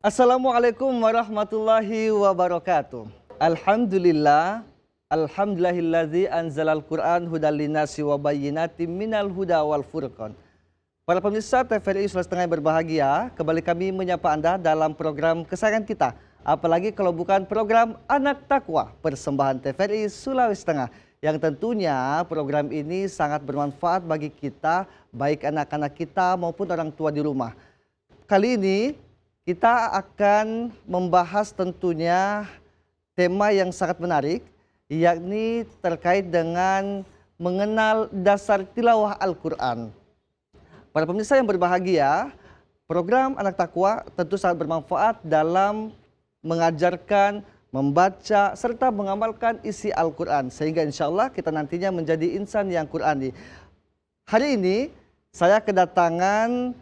Assalamualaikum warahmatullahi wabarakatuh. Alhamdulillah, alhamdulillahilladzi anzalal Qur'an hudal linnasi wa bayyinatin minal huda wal furqan. Para pemirsa TVRI Sulawesi Tengah yang berbahagia, kembali kami menyapa Anda dalam program kesayangan kita. Apalagi kalau bukan program Anak Takwa, persembahan TVRI Sulawesi Tengah. Yang tentunya program ini sangat bermanfaat bagi kita, baik anak-anak kita maupun orang tua di rumah. Kali ini kita akan membahas tentunya tema yang sangat menarik, yakni terkait dengan mengenal dasar tilawah Al-Quran. Para pemirsa yang berbahagia, program Anak Takwa tentu sangat bermanfaat dalam mengajarkan, membaca, serta mengamalkan isi Al-Quran. Sehingga insya Allah kita nantinya menjadi insan yang Qurani. Hari ini saya kedatangan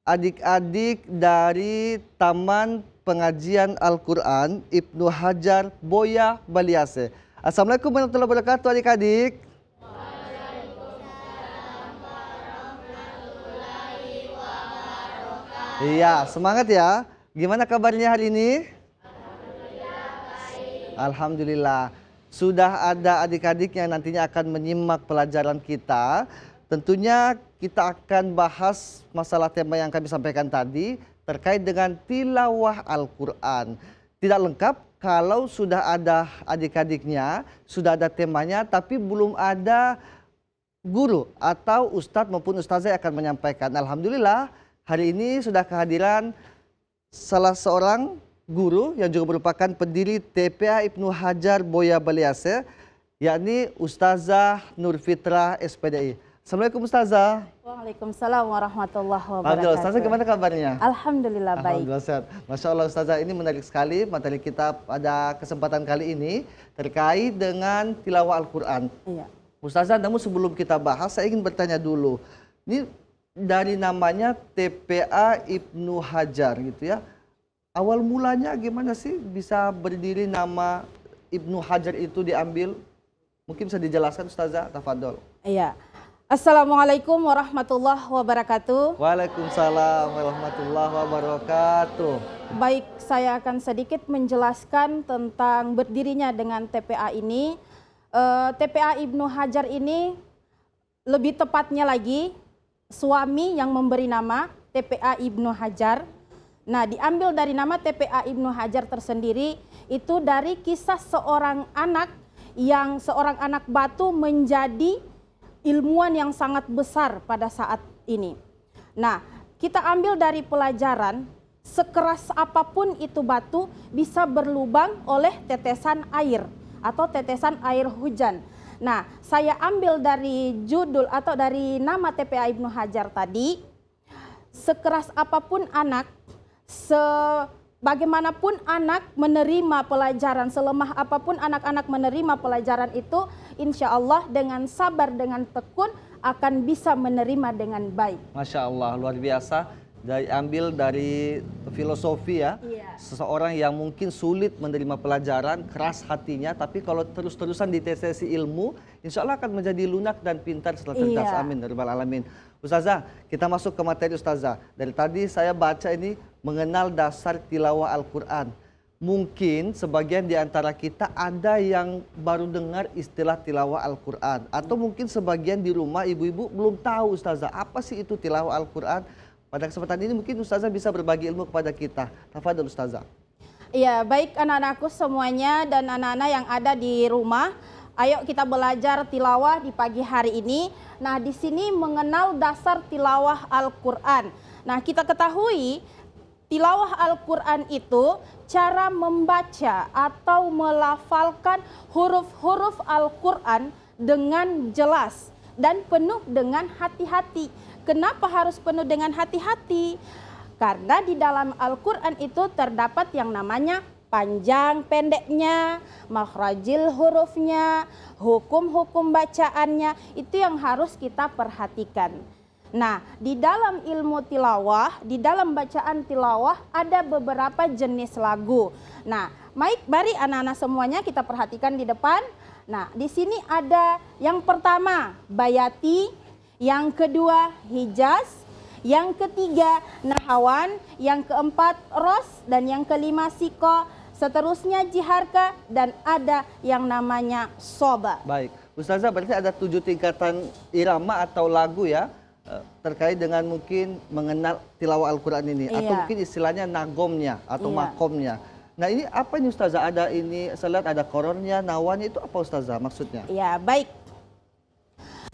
adik-adik dari Taman Pengajian Al-Quran Ibnu Hajar Boya Baliase. Assalamualaikum warahmatullahi wabarakatuh adik-adik. Waalaikumsalam warahmatullahi wabarakatuh. Iya, semangat ya. Gimana kabarnya hari ini? Alhamdulillah baik. Alhamdulillah. Sudah ada adik-adik yang nantinya akan menyimak pelajaran kita. Tentunya kita akan bahas masalah tema yang kami sampaikan tadi terkait dengan tilawah Al-Quran. Tidak lengkap kalau sudah ada adik-adiknya, sudah ada temanya, tapi belum ada guru atau ustadz maupun ustazah yang akan menyampaikan. Alhamdulillah hari ini sudah kehadiran salah seorang guru yang juga merupakan pendiri TPA Ibnu Hajar Boya Baliase, yakni Ustazah Nur Fitrah SPDI. Assalamualaikum Ustazah. Waalaikumsalam warahmatullahi wabarakatuh. Alhamdulillah, Ustazah gimana kabarnya? Alhamdulillah baik. Alhamdulillah sehat. Masya Allah Ustazah, ini menarik sekali materi kita pada kesempatan kali ini terkait dengan tilawah Al-Quran. Iya. Ustazah, namun sebelum kita bahas, saya ingin bertanya dulu. Ini dari namanya TPA Ibnu Hajar gitu ya. Awal mulanya gimana sih bisa berdiri nama Ibnu Hajar itu diambil? Mungkin bisa dijelaskan Ustazah, tafadhol. Iya. Assalamualaikum warahmatullahi wabarakatuh. Waalaikumsalam warahmatullahi wabarakatuh. Baik, saya akan sedikit menjelaskan tentang berdirinya dengan TPA ini. TPA Ibnu Hajar ini lebih tepatnya lagi suami yang memberi nama TPA Ibnu Hajar. Nah, diambil dari nama TPA Ibnu Hajar tersendiri itu dari kisah seorang anak batu menjadi ilmuwan yang sangat besar pada saat ini. Nah, kita ambil dari pelajaran, sekeras apapun itu batu bisa berlubang oleh tetesan air atau tetesan air hujan. Nah, saya ambil dari judul atau dari nama TPA Ibnu Hajar tadi, sekeras apapun anak, bagaimanapun anak menerima pelajaran, selemah apapun anak-anak menerima pelajaran itu, insya Allah dengan sabar, dengan tekun akan bisa menerima dengan baik. Masya Allah, luar biasa. Ambil dari filosofi ya, iya. Seseorang yang mungkin sulit menerima pelajaran, keras hatinya, tapi kalau terus-terusan ditesesi ilmu, insya Allah akan menjadi lunak dan pintar setelah cerdas. Iya. Amin. Rabbal alamin. Ustazah, kita masuk ke materi Ustazah. Dari tadi saya baca ini mengenal dasar tilawah Al-Quran. Mungkin sebagian di antara kita ada yang baru dengar istilah tilawah Al-Quran. Atau mungkin sebagian di rumah ibu-ibu belum tahu Ustazah, apa sih itu tilawah Al-Quran. Pada kesempatan ini mungkin Ustazah bisa berbagi ilmu kepada kita. Tafadhol Ustazah. Iya, baik anak-anakku semuanya dan anak-anak yang ada di rumah. Ayo kita belajar tilawah di pagi hari ini. Nah, di sini mengenal dasar tilawah Al-Quran. Nah, kita ketahui tilawah Al-Quran itu cara membaca atau melafalkan huruf-huruf Al-Quran dengan jelas dan penuh dengan hati-hati. Kenapa harus penuh dengan hati-hati? Karena di dalam Al-Quran itu terdapat yang namanya panjang pendeknya, makhrajil hurufnya, hukum-hukum bacaannya, itu yang harus kita perhatikan. Nah, di dalam ilmu tilawah, di dalam bacaan tilawah ada beberapa jenis lagu. Nah, mari anak-anak semuanya kita perhatikan di depan. Nah, di sini ada yang pertama bayati, yang kedua hijaz, yang ketiga nahawan, yang keempat ros, dan yang kelima siko, seterusnya jiharka, dan ada yang namanya soba. Baik, Ustazah berarti ada 7 tingkatan irama atau lagu ya terkait dengan mungkin mengenal tilawah Al-Quran ini. Atau mungkin istilahnya nagomnya atau makomnya. Nah ini apa ini Ustazah? Ada ini, saya lihat ada korornya, nawanya, itu apa Ustazah maksudnya? Ya baik.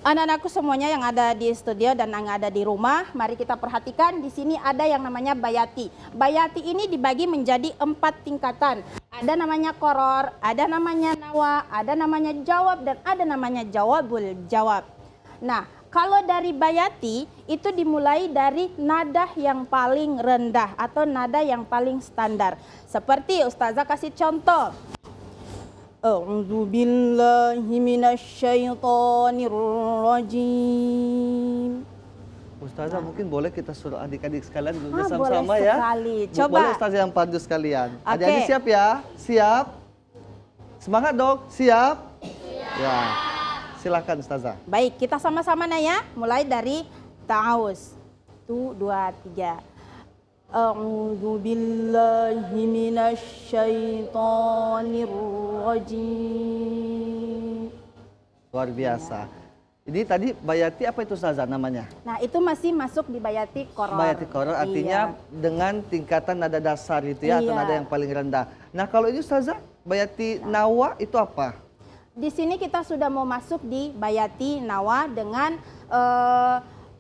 Anak-anakku semuanya yang ada di studio dan yang ada di rumah, mari kita perhatikan di sini ada yang namanya bayati. Bayati ini dibagi menjadi 4 tingkatan. Ada namanya koror, ada namanya nawa, ada namanya jawab, dan ada namanya jawabul jawab. Nah, kalau dari bayati itu dimulai dari nada yang paling rendah atau nada yang paling standar. Seperti Ustazah kasih contoh. A'udzu billahi minasyaitonir rajim. Ustazah mungkin boleh kita suruh adik-adik sekalian dulu sama-sama boleh ya. Sekali. Coba. Boleh Ustazah yang pandu sekalian. Adik-adik siap ya? Siap? Semangat dong, siap? Ya. Silakan Ustazah. Baik, kita sama-sama ya. Mulai dari ta'awuz. 1, 2, 3. A'udzu billahi minasyaitonir rajim. Luar biasa. Ini tadi bayati apa itu Ustazah namanya? Nah, itu masih masuk di bayati koror. Bayati koror artinya dengan tingkatan nada dasar itu ya, atau nada yang paling rendah. Nah, kalau ini Ustazah, bayati nawa itu apa? Di sini kita sudah mau masuk di bayati nawa dengan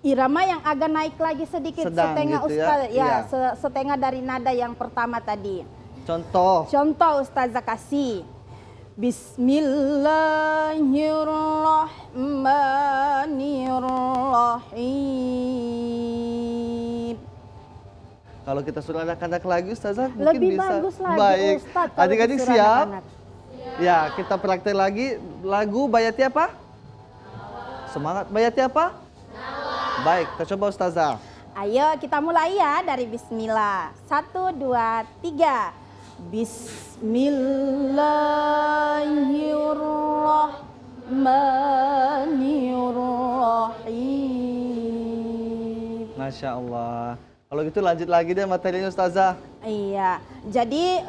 irama yang agak naik lagi sedikit, setengah gitu Ustazah, setengah dari nada yang pertama tadi. Contoh. Contoh Ustazah kasih. Bismillahirrahmanirrahim. Kalau kita suruh anak-anak lagi Ustazah mungkin lebih bisa. bagus lagi. Baik. Ustaz, Adik-adik siap? anak-anak. Ya, kita praktek lagi lagu bayati apa? Semangat, bayati apa? Baik, kita coba Ustazah. Ayo kita mulai ya dari bismillah. 1, 2, 3. Bismillahirrahmanirrahim. Masya Allah. Kalau gitu lanjut lagi deh materinya Ustazah. Iya, jadi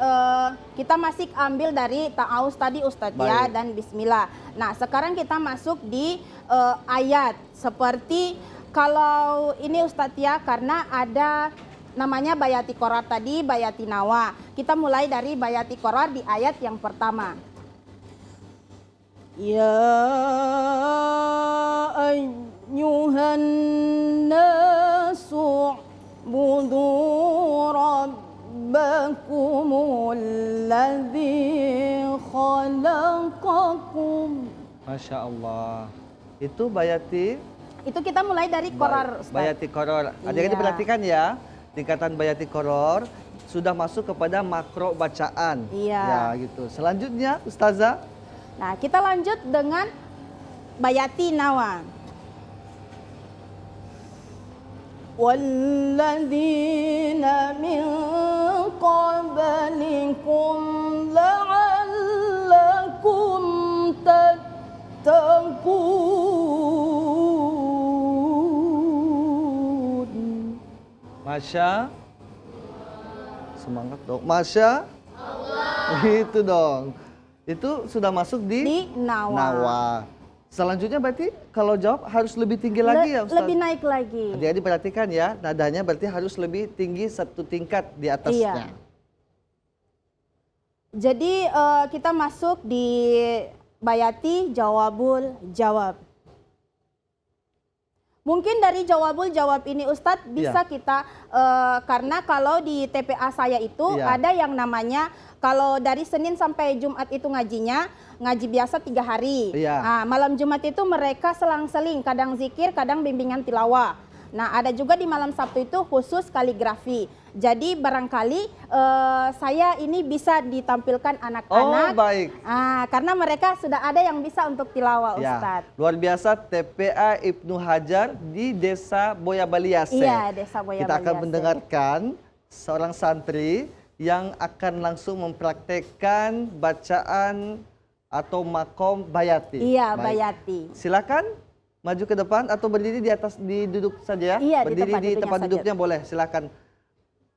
kita masih ambil dari ta'awuz tadi Ustadz ya, dan bismillah. Nah sekarang kita masuk di ayat. Seperti kalau ini Ustadz ya, karena ada namanya bayati koror tadi, bayati nawa. Kita mulai dari bayati koror di ayat yang pertama. Ya ayyuhan nasu budu rabbakumul ladzi khalaqakum. Masya Allah. Itu bayati? Itu kita mulai dari koror Ustaz. Bayati koror. Adik-adik perhatikan ya. Tingkatan bayati koror sudah masuk kepada makro bacaan. Iya. Ya gitu. Selanjutnya Ustazah. Nah kita lanjut dengan bayati nawa. Walladzina min qablikum la'allakum tattaqun. Masya. Semangat dong. Masya Allah. Itu dong. Itu sudah masuk di nawa. Selanjutnya berarti kalau jawab harus lebih tinggi lagi ya Ustaz? Lebih naik lagi. Adik-adik perhatikan ya, nadanya berarti harus lebih tinggi 1 tingkat di atasnya. Iya. Jadi kita masuk di bayati jawabul jawab. Mungkin dari jawabul jawab ini Ustadz bisa kita, karena kalau di TPA saya itu ada yang namanya, kalau dari Senin sampai Jumat itu ngajinya, ngaji biasa 3 hari. Nah, malam Jumat itu mereka selang-seling, kadang zikir, kadang bimbingan tilawah. Nah, ada juga di malam Sabtu itu khusus kaligrafi. Jadi barangkali saya ini bisa ditampilkan anak-anak. Oh, baik. Karena mereka sudah ada yang bisa untuk tilawah, Ustadz. Luar biasa, TPA Ibnu Hajar di Desa Boyabaliase. Iya, Desa Boyabaliase. Kita akan mendengarkan seorang santri yang akan langsung mempraktekkan bacaan atau makom bayati. Iya, bayati. Silakan maju ke depan atau berdiri di atas, duduk saja ya? Iya, berdiri di tempat saja. duduknya boleh, silakan.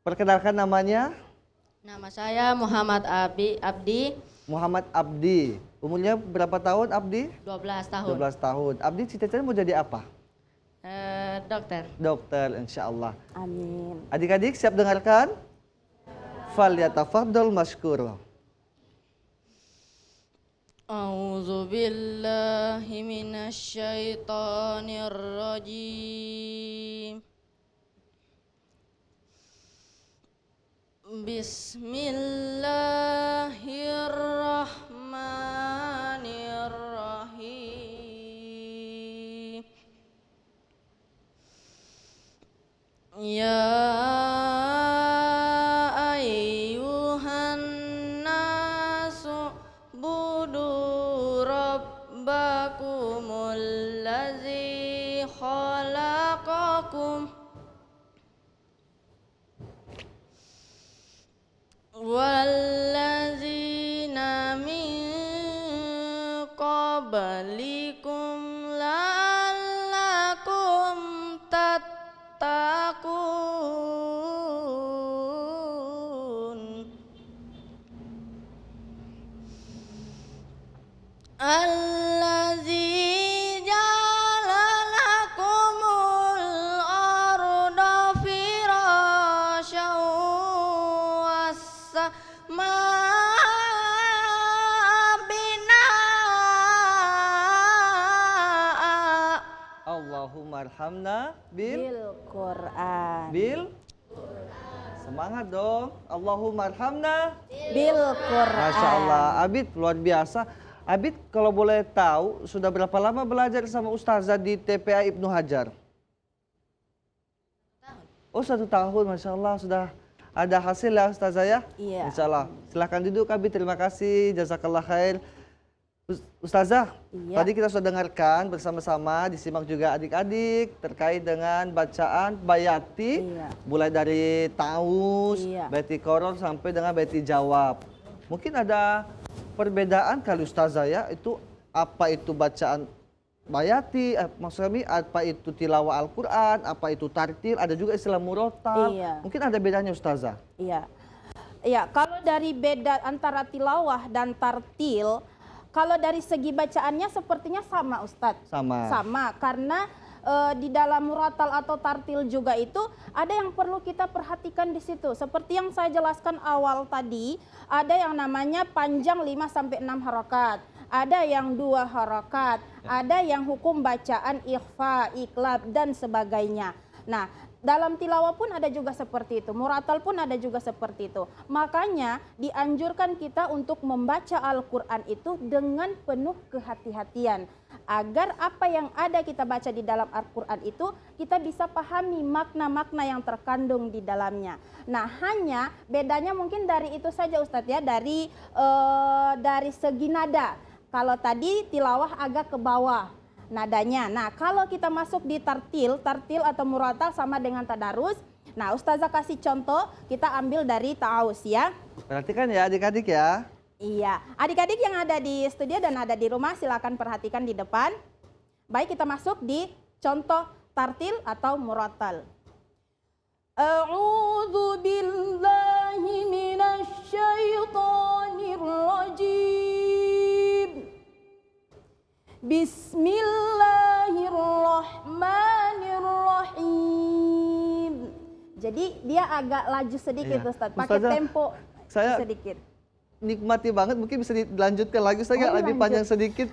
Perkenalkan namanya. Nama saya Muhammad Abdi. Muhammad Abdi. Umurnya berapa tahun Abdi? 12 tahun. 12 tahun. Abdi cita-citanya mau jadi apa? Dokter. Dokter, insya Allah. Amin. Adik-adik siap dengarkan? Falyatafaddal mashkur. A'udzu billahi minasy syaithanir rajim. Bismillahirrahmanirrahim. Ya ayyuhan nasu budu rabbakumul ladzi khalaqakum walladzina min qablikum la'allakum tattaqun. Allazi ja'ala lakumul arda firasyan was-samaa'a binaa'a. Allahumma arhamna bil Quran. Semangat dong. Allahumma arhamna Bil Quran. Masya Allah, Abid luar biasa. Abid kalau boleh tahu sudah berapa lama belajar sama Ustazah di TPA Ibnu Hajar? Oh 1 tahun, Masya Allah sudah ada hasil ya Ustazah ya? Iya. Insya Allah. Silahkan duduk Abid, terima kasih, jazakallah khair. Ustazah, Iya. tadi kita sudah dengarkan bersama-sama, disimak juga adik-adik terkait dengan bacaan bayati, Iya. mulai dari taus, Iya. baiti koror sampai dengan baiti jawab. Mungkin ada perbedaan kali Ustazah ya, itu apa itu bacaan bayati, maksud kami apa itu tilawah Al-Quran, apa itu tartil, ada juga istilah murotal. Iya. Mungkin ada bedanya Ustazah. Iya. Ya, kalau dari beda antara tilawah dan tartil, kalau dari segi bacaannya sepertinya sama Ustadz. Sama. Sama, karena di dalam muratal atau tartil juga itu ada yang perlu kita perhatikan di situ. Seperti yang saya jelaskan awal tadi, ada yang namanya panjang 5 sampai 6 harokat, ada yang 2 harokat, ada yang hukum bacaan ikhfa, iklab dan sebagainya. Nah, dalam tilawah pun ada juga seperti itu, muratal pun ada juga seperti itu. Makanya dianjurkan kita untuk membaca Al-Quran itu dengan penuh kehati-hatian. Agar apa yang ada kita baca di dalam Al-Quran itu kita bisa pahami makna-makna yang terkandung di dalamnya. Nah, hanya bedanya mungkin dari itu saja Ustadz ya, dari segi nada. Kalau tadi tilawah agak ke bawah nadanya. Nah, kalau kita masuk di tartil atau muratal sama dengan tadarus. Nah, Ustazah kasih contoh, kita ambil dari taus ya. Perhatikan ya adik-adik ya. Iya, adik-adik yang ada di studio dan ada di rumah silakan perhatikan di depan. Baik, kita masuk di contoh tartil atau muratal. A'udzu billahi minasy syaithanir rajim. Bismillahirrahmanirrahim. Jadi dia agak laju sedikit Iya. Ustadz, pakai Ustazah, tempo saya sedikit. nikmati banget, mungkin bisa dilanjutkan lagi Ustaz, Oh, lebih lanjut. panjang sedikit.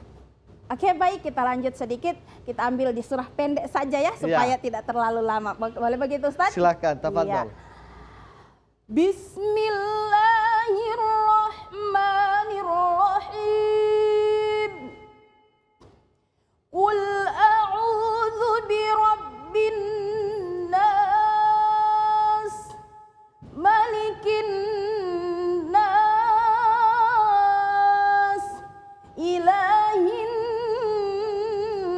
Oke, baik, kita lanjut sedikit. Kita ambil di surah pendek saja ya supaya tidak terlalu lama. Boleh begitu Ustaz? Silakan, tafadhol. Iya. Bismillahirrahmanirrahim. Qul a'udzu birabbin nas, malikin nas, ilahin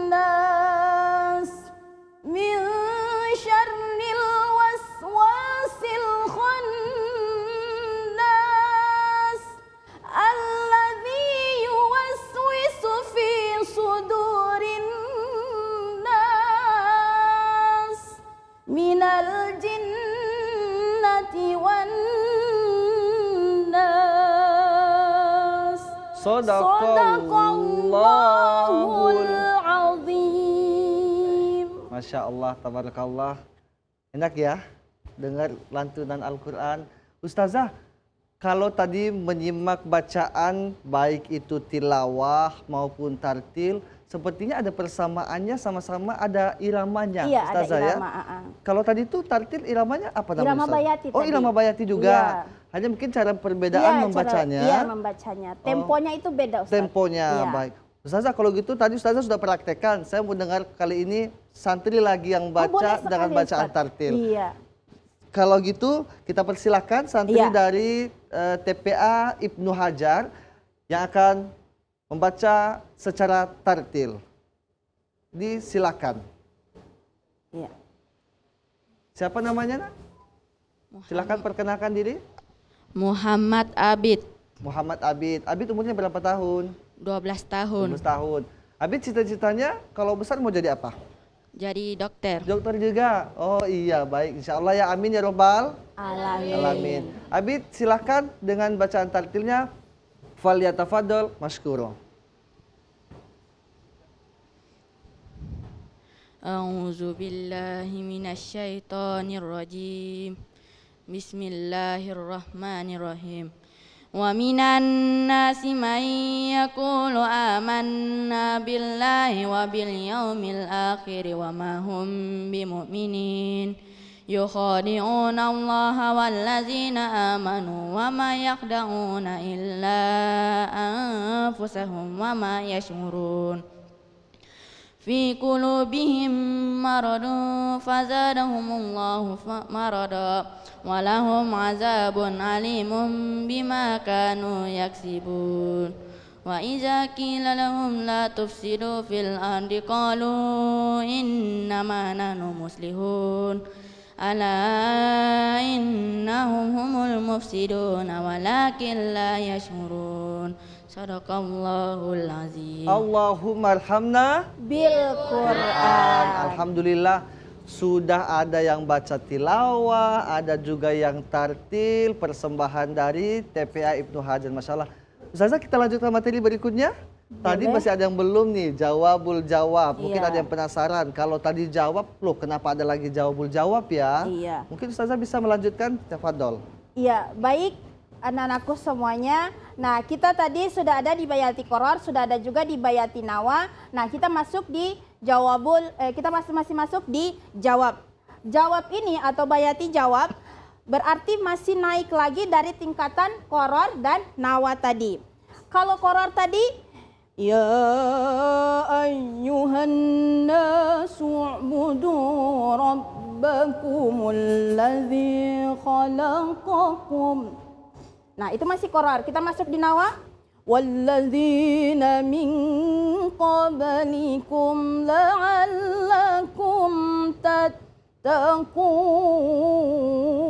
nas, min syarril waswasil khannas. jinnati wan nas. Sadaqallahul azim. Masya Allah, tabarakallah. Enak ya dengar lantunan Al-Quran. Ustazah, kalau tadi menyimak bacaan baik itu tilawah maupun tartil, sepertinya ada persamaannya, sama-sama ada iramanya. Iya, Ustazah, ada irama. ya. Kalau tadi itu tartil iramanya apa namanya? Irama Ustazah? bayati Oh, tadi. irama bayati juga. Iya. Hanya mungkin cara perbedaan membacanya. Iya, membacanya. Temponya itu beda, Ustaz. Temponya, Iya. baik. Ustazah, kalau gitu tadi Ustazah sudah praktekkan. Saya mau dengar kali ini santri lagi yang baca boleh dengan sekali, bacaan Ustaz. tartil. Iya. Kalau gitu kita persilahkan santri Iya. dari TPA Ibnu Hajar yang akan membaca secara tartil. Disilakan. Iya. Siapa namanya, Nak? Silakan perkenalkan diri. Muhammad Abid, Muhammad Abid. Abid umurnya berapa tahun? 12 tahun. 12 tahun. Abid cita-citanya kalau besar mau jadi apa? Jadi dokter. Dokter juga. Oh iya, baik. Insya Allah ya, amin ya robbal Alamin. alamin. Abid silahkan dengan bacaan tartilnya. Falyatafadol mashkuro. A'udzu billahi minasyaitonir rajim. Bismillahirrahmanirrahim. Wa minan nasi man yaqulu amanna billahi wa bil yaumil akhir wa ma hum bimu'minin. Yukhadi'una Allaha wallazina amanu wa ma yakhda'una illa anfusahum wa ma yash'urun. Fi qulubihim maradun fazadahumullahu marada walahum azabun alimun bima kanu yaksibun. Wa iza qila lahum la tufsidu fil ardi qalu innama nahnu muslihun. Ala innahum humul mufsidun walakin la yashurun. Sadaqallahul azim. Allahumma arhamna Bil Quran. Alhamdulillah sudah ada yang baca tilawah, ada juga yang tartil, persembahan dari TPA Ibnu Hajar. Masya Allah. Ustazah, kita lanjutkan materi berikutnya. Tadi Boleh. masih ada yang belum nih, jawabul jawab. Mungkin Iya. ada yang penasaran, kalau tadi jawab, loh kenapa ada lagi jawabul jawab ya? Iya. Mungkin Ustazah bisa melanjutkan, tafadhol. Iya, baik anak-anakku semuanya. Nah, kita tadi sudah ada di Bayati Qoror, sudah ada juga di Bayati Nawa. Nah, kita masuk di kita masih masuk di jawab. Jawab ini atau Bayati jawab berarti masih naik lagi dari tingkatan Qoror dan Nawa tadi. Kalau Qoror tadi, ya ayyuhan nasu u'budu rabbakumul ladzi khalaqakum. Nah, itu masih Qoror. Kita masuk di Nawa. Walladzina min qablikum la'allakum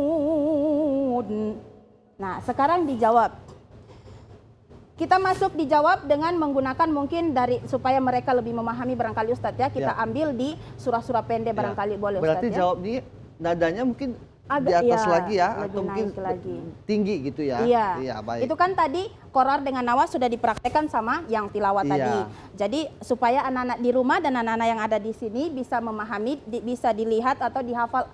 tattaqun. Nah, sekarang dijawab. Kita masuk dijawab dengan menggunakan mungkin dari supaya mereka lebih memahami barangkali Ustadz ya. Kita Ya. ambil di surah-surah pendek barangkali boleh Ustadz Berarti ya. jawab ini nadanya mungkin Agak, di atas iya, lagi ya, lebih atau mungkin naik lagi. tinggi gitu ya? Iya. Iya, baik. Itu kan tadi Qoror dengan Nawa sudah dipraktekkan sama yang tilawah Iya. tadi. Jadi supaya anak-anak di rumah dan anak-anak yang ada di sini bisa memahami, bisa dilihat atau dihafal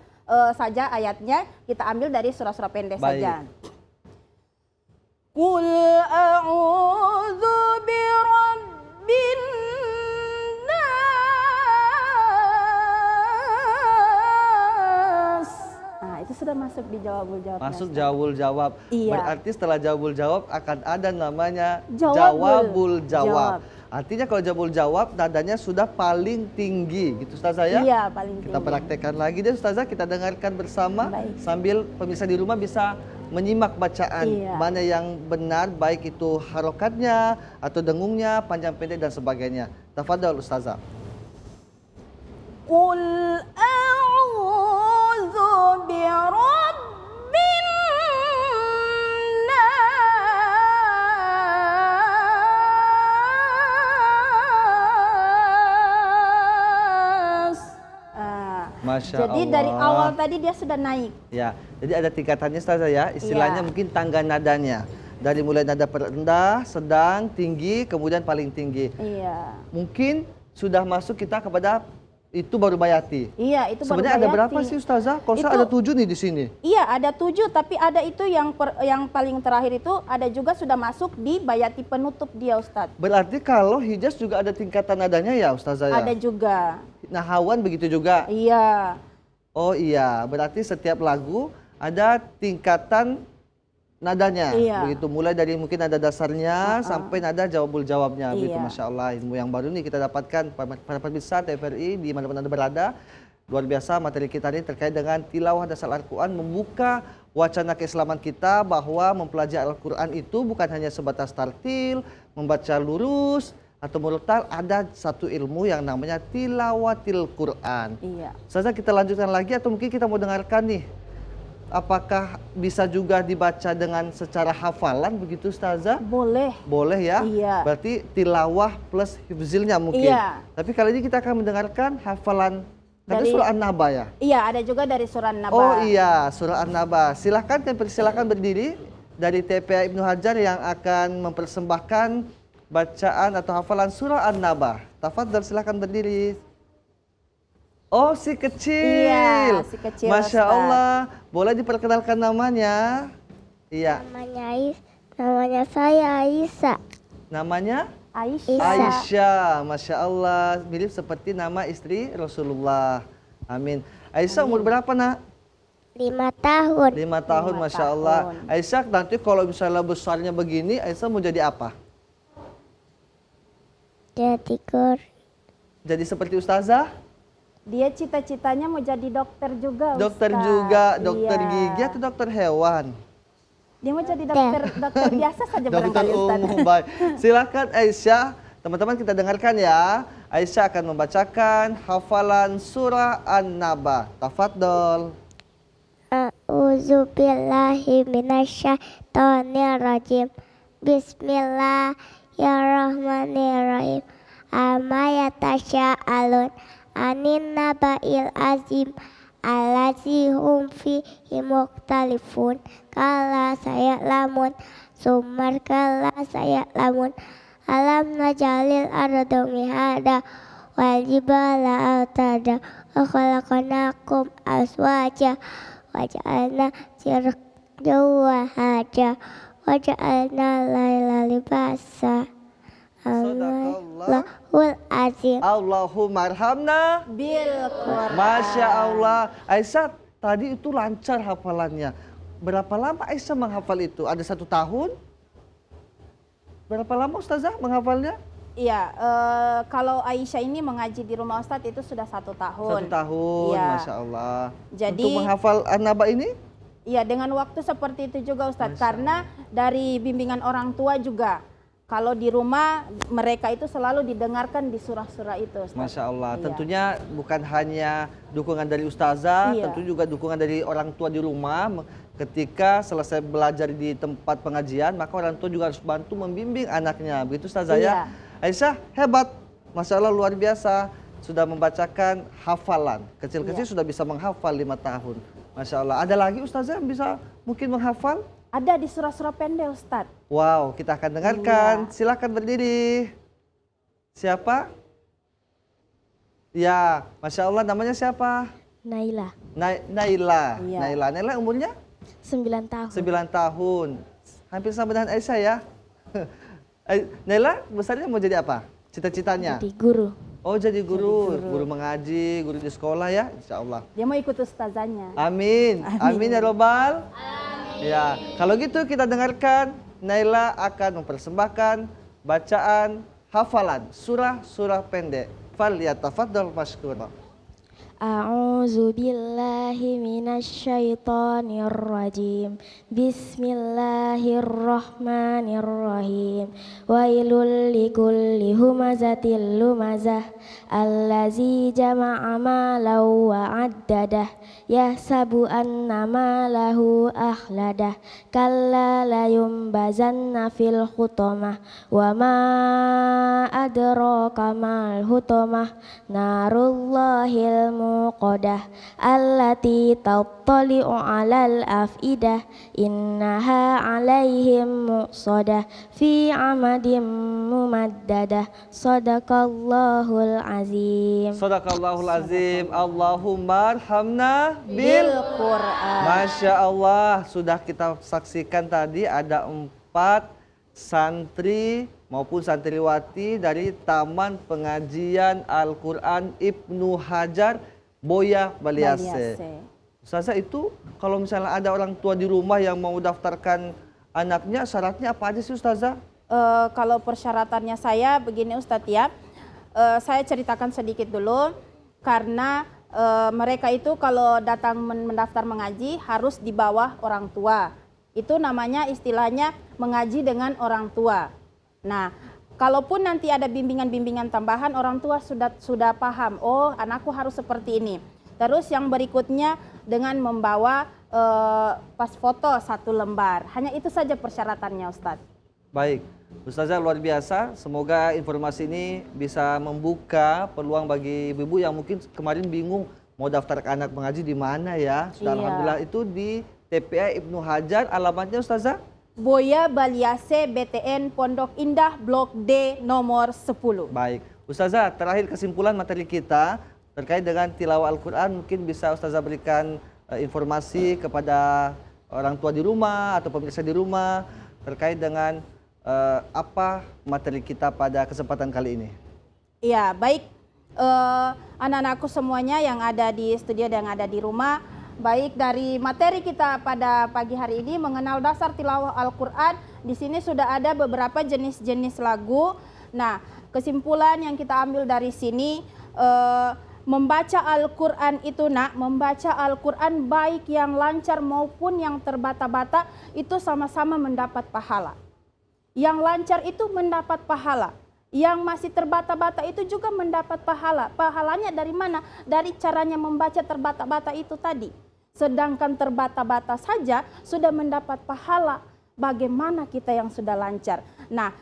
saja ayatnya. Kita ambil dari surah-surah pendek Baik. saja. Qul a'udzu birabbin nas. Nah, itu sudah masuk di jawabul jawab. Masuk jawabul jawab. Iya. Berarti setelah jawabul jawab akan ada namanya Jawabul jawabul jawab. jawab. Artinya kalau jawabul jawab nadanya sudah paling tinggi gitu Ustazah ya? Iya, paling Kita tinggi. praktekkan lagi deh Ustazah, kita dengarkan bersama Baik. sambil pemirsa di rumah bisa menyimak bacaan Iya. mana yang benar, baik itu harokatnya atau dengungnya, panjang pendek dan sebagainya. Tafadhol Ustazah. Qul a'udzu birabbin nas. Masya Jadi Allah. dari awal tadi dia sudah naik. Ya, jadi ada tingkatannya Ustazah ya, istilahnya Iya. mungkin tangga nadanya. Dari mulai nada terendah, sedang, tinggi, kemudian paling tinggi. Iya. Mungkin sudah masuk kita kepada itu baru bayati. Iya, itu baru Sebenarnya ada bayati. berapa sih Ustazah? Kalau saya Itu- ada 7 nih di sini. Iya, ada 7, tapi ada itu yang paling terakhir itu ada juga sudah masuk di bayati penutup dia, Ustadz. Berarti kalau hijaz juga ada tingkatan nadanya ya Ustazah ya? Ada juga. Nahawan begitu juga? Iya. Oh iya, berarti setiap lagu ada tingkatan nadanya. Iya. Begitu, mulai dari mungkin nada dasarnya sampai nada jawabnya. Begitu, Iya. Masya Allah. Ilmu yang baru nih kita dapatkan para pemirsa TVRI di mana-mana Anda berada. Luar biasa materi kita ini terkait dengan tilawah dasar Al-Quran, membuka wacana keislaman kita bahwa mempelajari Al-Quran itu bukan hanya sebatas tartil, membaca lurus, atau murotal, ada satu ilmu yang namanya tilawatil Quran. Iya. Ustazah, kita lanjutkan lagi atau mungkin kita mau dengarkan nih, apakah bisa juga dibaca dengan secara hafalan begitu Ustazah? Boleh. Boleh ya? Iya. Berarti tilawah plus hifzilnya mungkin. Iya. Tapi kali ini kita akan mendengarkan hafalan dari Dari- surah An-Naba ya? Iya, ada juga dari surah An-Naba. Oh iya, surah An-Naba. Silahkan, kami persilakan berdiri dari TPA Ibnu Hajar yang akan mempersembahkan bacaan atau hafalan surah An-Naba. Tafadhol, silakan berdiri. Oh, si kecil. Iya, si kecil, Masya Ustaz. Allah. Boleh diperkenalkan namanya? Iya. Namanya saya Aisyah. Namanya? Aisyah. Aisyah. Masya Allah. Mirip seperti nama istri Rasulullah. Amin. Aisyah umur berapa nak? 5 tahun. 5 tahun, 5 Masya Allah. tahun. Aisyah, nanti kalau misalnya besarnya begini, Aisyah mau jadi apa? Jadi guru. Jadi seperti ustazah? Dia cita-citanya mau jadi dokter juga, Dokter Ustaz. juga, dokter Iya. gigi atau dokter hewan? Dia mau jadi dokter biasa saja Dokter barangkali, Ustaz. umum, baik. Silakan Aisyah, teman-teman kita dengarkan ya. Aisyah akan membacakan hafalan surah An-Naba. Tafadhol. A'udzubillahi minasyaitonirrajim. Bismillahirrahmanirrahim. Amma yatasya'alun anin naba'il azim allazi hum fihi mukhtalifun. Kala saya'lamun sumar kala saya'lamun. Alam najalil arda mihada wal jibala autada wa khalaqnakum aswaja wa ja'alna sirajan wa haja wa ja'alna laila libasa. Allahul azim. Allahumma arhamna. Bil Quran. Masya Allah. Aisyah, tadi itu lancar hafalannya. Berapa lama Aisyah menghafal itu? Ada 1 tahun? Berapa lama Ustazah menghafalnya? Iya, kalau Aisyah ini mengaji di rumah Ustadz itu sudah 1 tahun. 1 tahun, Iya. Masya Allah. Jadi- Untuk menghafal An-Naba ini? Iya, dengan waktu seperti itu juga Ustadz. Masya Karena dari bimbingan orang tua juga. Kalau di rumah mereka itu selalu didengarkan di surah-surah itu, Ustadz. Masya Allah. Iya. Tentunya bukan hanya dukungan dari Ustazah, Iya. tentu juga dukungan dari orang tua di rumah. Ketika selesai belajar di tempat pengajian, maka orang tua juga harus bantu membimbing anaknya. Begitu Ustazah Iya. ya? Aisyah, hebat. Masya Allah, luar biasa. Sudah membacakan hafalan. Kecil-kecil Iya. sudah bisa menghafal 5 tahun. Masya Allah. Ada lagi Ustazah yang bisa mungkin menghafal? Ada di surah-surah pendek, Ustadz. Wow, kita akan dengarkan. Iya. Silakan berdiri. Siapa? Ya, Masya Allah, namanya siapa? Naila. Naila. Iya. Naila umurnya 9 tahun. 9 tahun. Hampir sama dengan Aisyah ya. Naila besarnya mau jadi apa? Cita-citanya? Jadi guru. Oh, jadi guru. Guru mengaji, guru di sekolah ya, Insya Allah. Dia mau ikut ustazahnya. Amin. Amin ya Robbal. Ya, kalau gitu kita dengarkan Naila akan mempersembahkan bacaan hafalan surah-surah pendek. Falyatafaddal mashkura. A'udzu billahi minasyaitonir rajim. Bismillahirrahmanirrahim. Wailul likulli humazatil lumazah allazi jama'a malan wa 'addadah yahsabu anna malahu akhladah kalla la yumbazanna fil hutamah wa ma adraka mal hutamah narullahil muqadah allati tattali'u 'alal afidah innaha 'alaihim muqsadah fi 'amadim mumaddadah. Shadaqallahul azim. Sadaqallahul azim. Allahumma arhamna bil Quran. Masya Allah, sudah kita saksikan tadi ada 4 santri maupun santriwati dari Taman Pengajian Al-Quran Ibnu Hajar Boya Baliase. Ustazah, itu kalau misalnya ada orang tua di rumah yang mau daftarkan anaknya, syaratnya apa aja sih Ustazah? Kalau persyaratannya saya begini Ustadz ya, saya ceritakan sedikit dulu, karena mereka itu kalau datang mendaftar mengaji harus di bawah orang tua. Itu namanya istilahnya mengaji dengan orang tua. Nah, kalaupun nanti ada bimbingan-bimbingan tambahan, orang tua sudah paham, oh anakku harus seperti ini. Terus yang berikutnya dengan membawa pas foto 1 lembar. Hanya itu saja persyaratannya Ustadz. Baik, Ustazah luar biasa. Semoga informasi ini bisa membuka peluang bagi ibu-ibu yang mungkin kemarin bingung mau daftar ke anak mengaji di mana ya. Sudah Alhamdulillah itu di TPA Ibnu Hajar, alamatnya Ustazah? Boya Baliase BTN Pondok Indah Blok D nomor 10. Baik, Ustazah, terakhir kesimpulan materi kita terkait dengan tilawah Al-Quran, mungkin bisa Ustazah berikan informasi kepada orang tua di rumah atau pemirsa di rumah terkait dengan apa materi kita pada kesempatan kali ini. Iya, baik anak-anakku semuanya yang ada di studio dan yang ada di rumah. Baik, dari materi kita pada pagi hari ini mengenal dasar tilawah Al-Quran, di sini sudah ada beberapa jenis-jenis lagu. Nah, kesimpulan yang kita ambil dari sini, membaca Al-Quran itu membaca Al-Quran baik yang lancar maupun yang terbata-bata itu sama-sama mendapat pahala. Yang lancar itu mendapat pahala, yang masih terbata-bata itu juga mendapat pahala. Pahalanya dari mana? Dari caranya membaca terbata-bata itu tadi. Sedangkan terbata-bata saja sudah mendapat pahala. Bagaimana kita yang sudah lancar? Nah,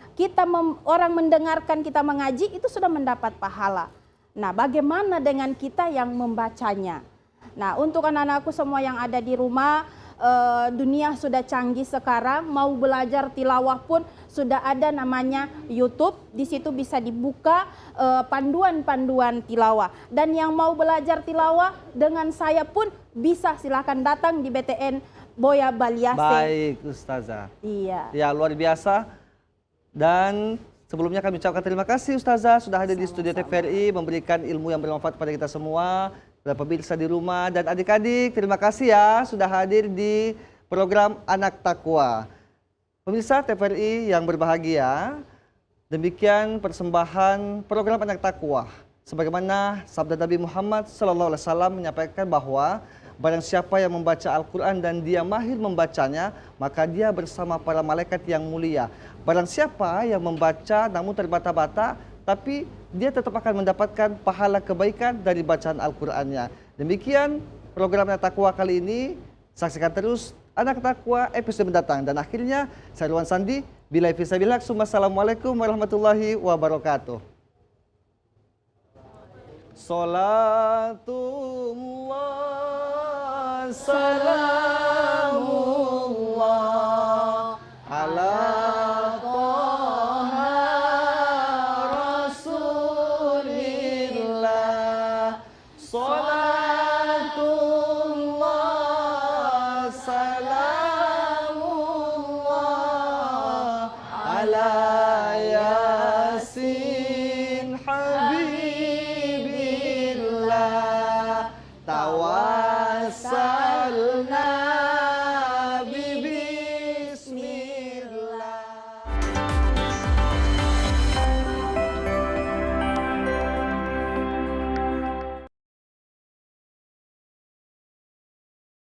orang mendengarkan kita mengaji itu sudah mendapat pahala. Nah, bagaimana dengan kita yang membacanya? Nah, untuk anak-anakku semua yang ada di rumah, dunia sudah canggih sekarang, mau belajar tilawah pun sudah ada namanya YouTube. Di situ bisa dibuka panduan-panduan tilawah. Dan yang mau belajar tilawah dengan saya pun bisa, silakan datang di BTN Boya Baliase. Baik, Ustazah. Iya. Ya, luar biasa. Dan sebelumnya kami ucapkan terima kasih Ustazah sudah hadir di studio TVRI memberikan ilmu yang bermanfaat pada kita semua. Kepada pemirsa di rumah dan adik-adik, terima kasih ya sudah hadir di program Anak Takwa. Pemirsa TVRI yang berbahagia, demikian persembahan program Anak Takwa. Sebagaimana sabda Nabi Muhammad SAW menyampaikan bahwa barang siapa yang membaca Al-Quran dan dia mahir membacanya, maka dia bersama para malaikat yang mulia. Barang siapa yang membaca namun terbata-bata, tapi dia tetap akan mendapatkan pahala kebaikan dari bacaan Al-Qur'annya. Demikian program Anak Takwa kali ini. Saksikan terus Anak Takwa episode mendatang. Dan akhirnya, saya Ridwan Sandi, billahi fisabilillah, wassalamualaikum warahmatullahi wabarakatuh. Salatullah, salamullah, ala Rasulillah.